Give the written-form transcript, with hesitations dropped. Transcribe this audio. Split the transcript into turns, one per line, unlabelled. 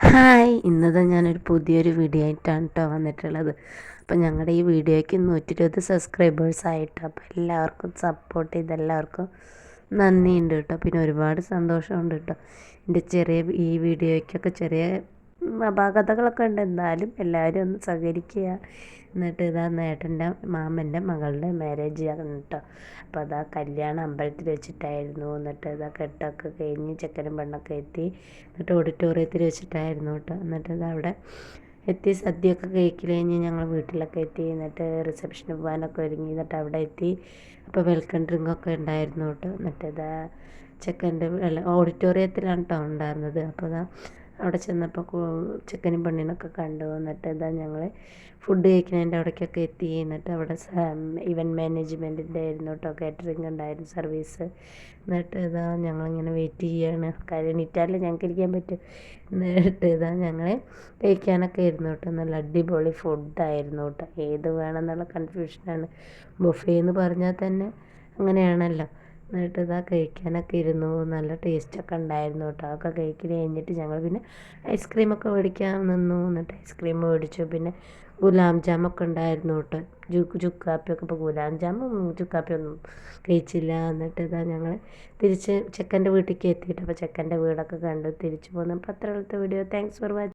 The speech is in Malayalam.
ഹായ്, ഇന്നത്തെ ഞാനൊരു പുതിയൊരു വീഡിയോ ആയിട്ടാണ് കേട്ടോ വന്നിട്ടുള്ളത്. അപ്പോൾ ഞങ്ങളുടെ ഈ വീഡിയോയ്ക്ക് 120 സബ്സ്ക്രൈബേഴ്സായിട്ട്, അപ്പോൾ എല്ലാവർക്കും സപ്പോർട്ട് ചെയ്ത് എല്ലാവർക്കും നന്ദിയുണ്ട് കേട്ടോ. പിന്നെ ഒരുപാട് സന്തോഷമുണ്ട് കേട്ടോ. എൻ്റെ ചെറിയ ഈ വീഡിയോയ്ക്കൊക്കെ ചെറിയ അപാകതകളൊക്കെ ഉണ്ട്, എന്നാലും എല്ലാവരും ഒന്ന് സഹകരിക്കുക. എന്നിട്ട് ഇതാ നേട്ടൻ്റെ മാമൻ്റെ മകളുടെ മാരേജ് ആണ് കേട്ടോ. അപ്പോൾ അതാ കല്യാണം അമ്പലത്തിൽ വെച്ചിട്ടായിരുന്നു. എന്നിട്ട് ഇതാ കെട്ടൊക്കെ കഴിഞ്ഞ് ചെക്കനും പെണ്ണൊക്കെ എത്തി. എന്നിട്ട് ഓഡിറ്റോറിയത്തിൽ വെച്ചിട്ടായിരുന്നു കേട്ടോ. എന്നിട്ട് ഇതാ അവിടെ എത്തി സദ്യയൊക്കെ കഴിക്കൽ കഴിഞ്ഞ് ഞങ്ങൾ വീട്ടിലൊക്കെ എത്തി. എന്നിട്ട് റിസപ്ഷന് പോകാനൊക്കെ ഒരുങ്ങി. എന്നിട്ട് അവിടെ എത്തി. അപ്പോൾ വെൽക്കം ഡ്രിങ്കൊക്കെ ഉണ്ടായിരുന്നു കേട്ടോ. എന്നിട്ട് ഇതാ ചെക്കൻ്റെ അല്ല ഓഡിറ്റോറിയത്തിലാണ് കേട്ടോ ഉണ്ടായിരുന്നത്. അപ്പോൾ ഇതാ അവിടെ ചെന്നപ്പോൾ ചെക്കനും പെണ്ണിനൊക്കെ കണ്ടു. എന്നിട്ട് ഇതാ ഞങ്ങൾ ഫുഡ് കഴിക്കുന്നതിൻ്റെ അവിടേക്കൊക്കെ എത്തി. എന്നിട്ട് അവിടെ ഇവൻറ്റ് മാനേജ്മെൻറ്റിൻ്റെ ആയിരുന്നു കേട്ടോ, കാറ്ററിംഗ് ഉണ്ടായിരുന്നു സർവീസ്. എന്നിട്ട് ഇതാ ഞങ്ങളിങ്ങനെ വെയിറ്റ് ചെയ്യാണ്, കാര്യം എണീറ്റാലേ ഞങ്ങൾക്ക് ഇരിക്കാൻ പറ്റും. എന്നിട്ട് ഇതാ ഞങ്ങൾ കഴിക്കാനൊക്കെ ഇരുന്നു കേട്ടോ. നല്ല അടിപൊളി ഫുഡായിരുന്നു കേട്ടോ. ഏത് വേണമെന്നുള്ള കൺഫ്യൂഷനാണ്. ബൊഫേ എന്ന് പറഞ്ഞാൽ തന്നെ അങ്ങനെയാണല്ലോ. എന്നിട്ട് ഇതാ കഴിക്കാനൊക്കെ ഇരുന്നു. നല്ല ടേസ്റ്റൊക്കെ ഉണ്ടായിരുന്നു കേട്ടോ. അതൊക്കെ കഴിക്കൽ കഴിഞ്ഞിട്ട് ഞങ്ങൾ പിന്നെ ഐസ്ക്രീമൊക്കെ മേടിക്കാൻ നിന്നു. എന്നിട്ട് ഐസ്ക്രീം മേടിച്ചു. പിന്നെ ഗുലാം ജാമൊക്കെ ഉണ്ടായിരുന്നു കേട്ടോ. ചുക്കാപ്പിയൊക്കെ. ഇപ്പോൾ ഗുലാം ജാമും ചുക്കാപ്പിയൊന്നും കഴിച്ചില്ല. എന്നിട്ട് ഇതാ ഞങ്ങൾ തിരിച്ച് ചെക്കൻ്റെ വീട്ടിലേക്ക് എത്തിയിട്ട് അപ്പോൾ ചെക്കൻ്റെ വീടൊക്കെ കണ്ടു തിരിച്ചു പോന്നു. അപ്പോൾ അത്രയുള്ളത്തെ വീഡിയോ. Thanks for watching.